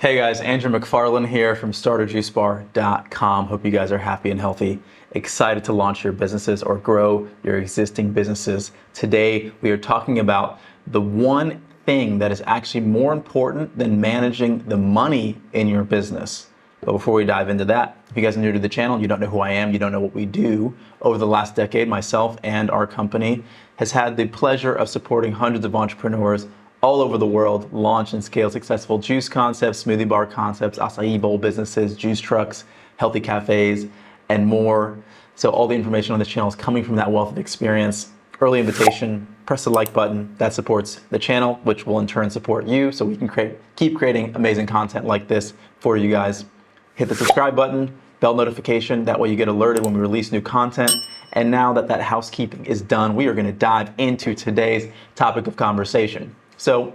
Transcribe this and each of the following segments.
Hey guys, Andrew McFarland here from StartAJuiceBar.com. Hope you guys are happy and healthy, excited to launch your businesses or grow your existing businesses. Today we are talking about the one thing that is actually more important than managing the money in your business. But before we dive into that, if you guys are new to the channel, you don't know who I am, you don't know what we do. Over the last decade, myself and our company has had the pleasure of supporting hundreds of entrepreneurs all over the world launch and scale successful juice concepts, smoothie bar concepts, acai bowl businesses, juice trucks, healthy cafes, and more. So all the information on this channel is coming from that wealth of experience. Early invitation, press the like button. That supports the channel, which will in turn support you, so we can keep creating amazing content like this for you guys. Hit the subscribe button, bell notification, that way you get alerted when we release new content. And now that housekeeping is done, we are going to dive into today's topic of conversation. So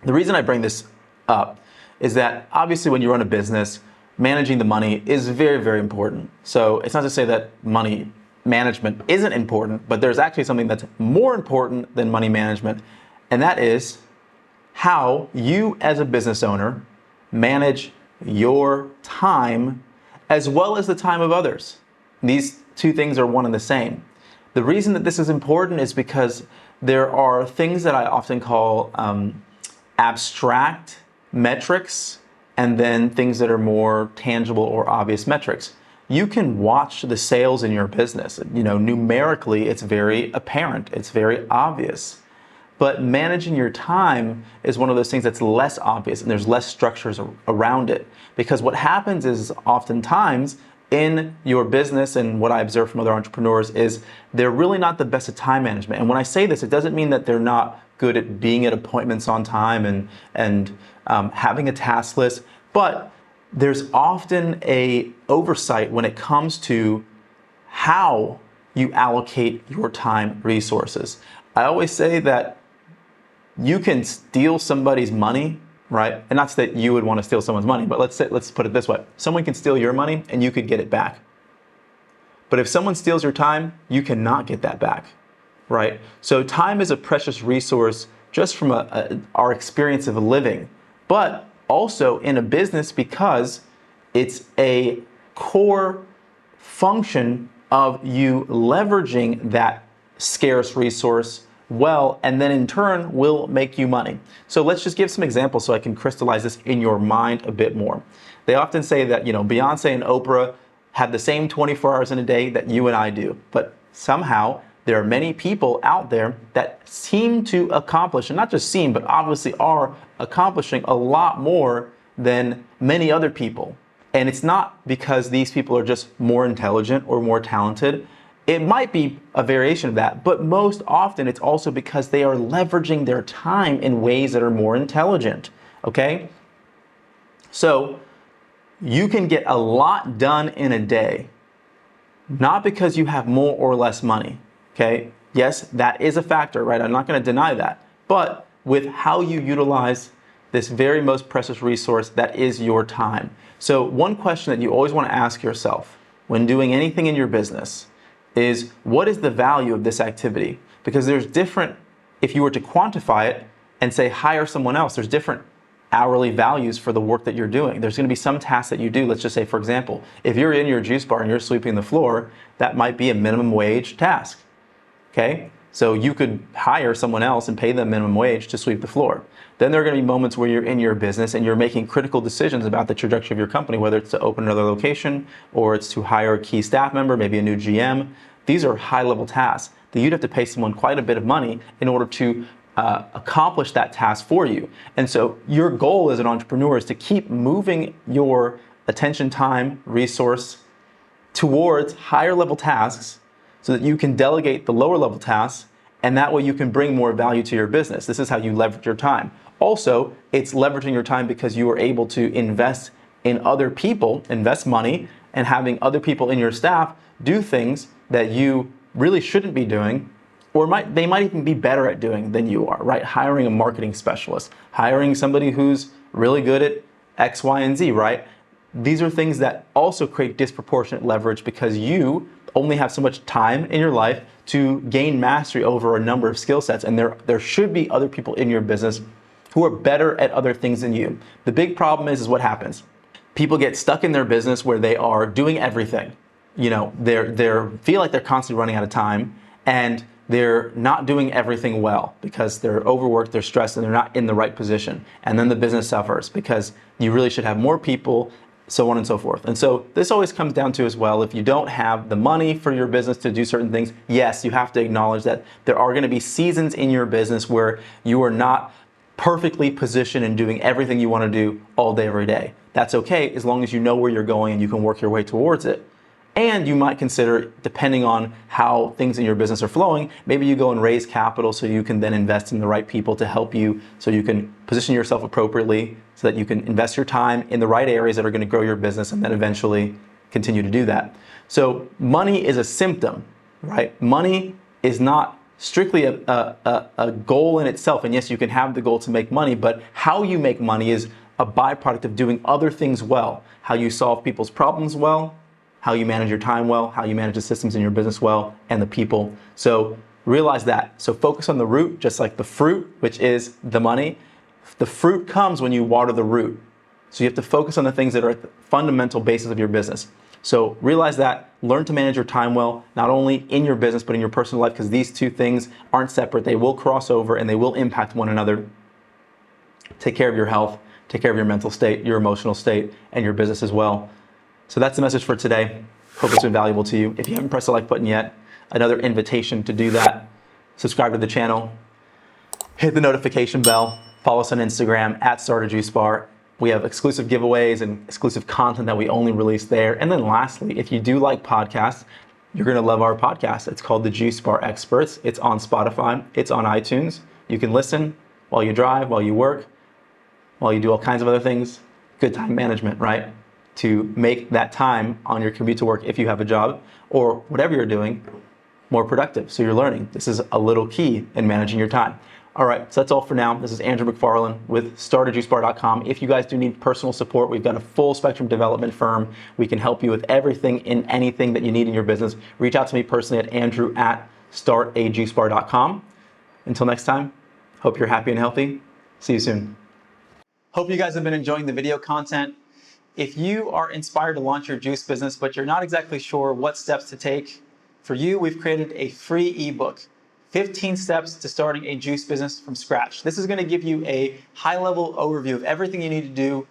the reason I bring this up is that obviously when you run a business, managing the money is very, very important. So it's not to say that money management isn't important, but there's actually something that's more important than money management, and that is how you as a business owner manage your time as well as the time of others. These two things are one and the same. The reason that this is important is because there are things that I often call abstract metrics, and then things that are more tangible or obvious metrics. You can watch the sales in your business. Numerically, it's very apparent, it's very obvious. But managing your time is one of those things that's less obvious, and there's less structures around it. Because what happens is oftentimes in your business, and what I observe from other entrepreneurs, is they're really not the best at time management. And when I say this, it doesn't mean that they're not good at being at appointments on time and having a task list, but there's often a oversight when it comes to how you allocate your time resources. I always say that you can steal somebody's money, right? And not that you would want to steal someone's money, but let's put it this way. Someone can steal your money and you could get it back. But if someone steals your time, you cannot get that back, right? So time is a precious resource just from our experience of living, but also in a business because it's a core function of you leveraging that scarce resource well, and then in turn will make you money. So let's just give some examples so I can crystallize this in your mind a bit more. They often say that, Beyonce and Oprah have the same 24 hours in a day that you and I do, but somehow there are many people out there that seem to accomplish, and not just seem, but obviously are accomplishing a lot more than many other people. And it's not because these people are just more intelligent or more talented. It might be a variation of that, but most often it's also because they are leveraging their time in ways that are more intelligent, okay? So you can get a lot done in a day, not because you have more or less money, okay? Yes, that is a factor, right? I'm not going to deny that, but with how you utilize this very most precious resource that is your time. So one question that you always want to ask yourself when doing anything in your business is, what is the value of this activity? Because there's different, if you were to quantify it and say hire someone else, there's different hourly values for the work that you're doing. There's going to be some tasks that you do. Let's just say, for example, if you're in your juice bar and you're sweeping the floor, that might be a minimum wage task, okay? So you could hire someone else and pay them minimum wage to sweep the floor. Then there are going to be moments where you're in your business and you're making critical decisions about the trajectory of your company, whether it's to open another location or it's to hire a key staff member, maybe a new GM. These are high-level tasks that you'd have to pay someone quite a bit of money in order to accomplish that task for you. And so your goal as an entrepreneur is to keep moving your attention, time, resource towards higher-level tasks so that you can delegate the lower-level tasks, and that way you can bring more value to your business. This is how you leverage your time. Also, it's leveraging your time because you are able to invest in other people, invest money, and having other people in your staff do things that you really shouldn't be doing, or they might even be better at doing than you are, right? Hiring a marketing specialist, hiring somebody who's really good at X, Y, and Z, right? These are things that also create disproportionate leverage because you only have so much time in your life to gain mastery over a number of skill sets, and there should be other people in your business who are better at other things than you. The big problem is what happens. People get stuck in their business where they are doing everything. They feel like they're constantly running out of time, and they're not doing everything well because they're overworked, they're stressed, and they're not in the right position. And then the business suffers because you really should have more people, so on and so forth. And so this always comes down to as well, if you don't have the money for your business to do certain things, yes, you have to acknowledge that there are going to be seasons in your business where you are not perfectly positioned and doing everything you want to do all day, every day. That's okay as long as you know where you're going and you can work your way towards it. And you might consider, depending on how things in your business are flowing, maybe you go and raise capital so you can then invest in the right people to help you, so you can position yourself appropriately, so that you can invest your time in the right areas that are going to grow your business and then eventually continue to do that. So money is a symptom, right? Money is not strictly a goal in itself. And yes, you can have the goal to make money, but how you make money is a byproduct of doing other things well. How you solve people's problems well, how you manage your time well, how you manage the systems in your business well, and the people. So realize that. So focus on the root, just like the fruit, which is the money. The fruit comes when you water the root. So you have to focus on the things that are at the fundamental basis of your business. So realize that, learn to manage your time well, not only in your business, but in your personal life, because these two things aren't separate. They will cross over and they will impact one another. Take care of your health, take care of your mental state, your emotional state, and your business as well. So that's the message for today. Hope it's been valuable to you. If you haven't pressed the like button yet, another invitation to do that. Subscribe to the channel, hit the notification bell, follow us on Instagram at StartAJuiceBar. We have exclusive giveaways and exclusive content that we only release there. And then lastly, if you do like podcasts, you're gonna love our podcast. It's called The Juice Bar Experts. It's on Spotify, it's on iTunes. You can listen while you drive, while you work, while you do all kinds of other things. Good time management, right? To make that time on your commute to work, if you have a job or whatever you're doing, more productive. So you're learning. This is a little key in managing your time. All right, so that's all for now. This is Andrew McFarland with StartAJuiceBar.com. If you guys do need personal support, we've got a full spectrum development firm. We can help you with everything in anything that you need in your business. Reach out to me personally at Andrew at StartAJuiceBar.com. Until next time, hope you're happy and healthy. See you soon. Hope you guys have been enjoying the video content. If you are inspired to launch your juice business, but you're not exactly sure what steps to take, for you, we've created a free ebook, 15 Steps to Starting a Juice Business from Scratch. This is going to give you a high-level overview of everything you need to do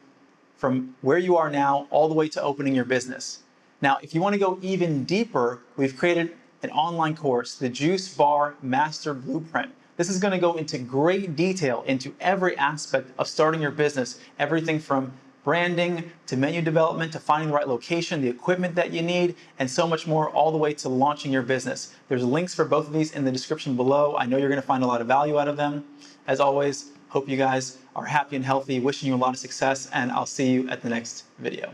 from where you are now all the way to opening your business. Now, if you want to go even deeper, we've created an online course, the Juice Bar Master Blueprint. This is going to go into great detail into every aspect of starting your business, everything from branding to menu development to finding the right location, the equipment that you need, and so much more, all the way to launching your business. There's links for both of these in the description below. I know you're going to find a lot of value out of them. As always, hope you guys are happy and healthy, wishing you a lot of success, and I'll see you at the next video.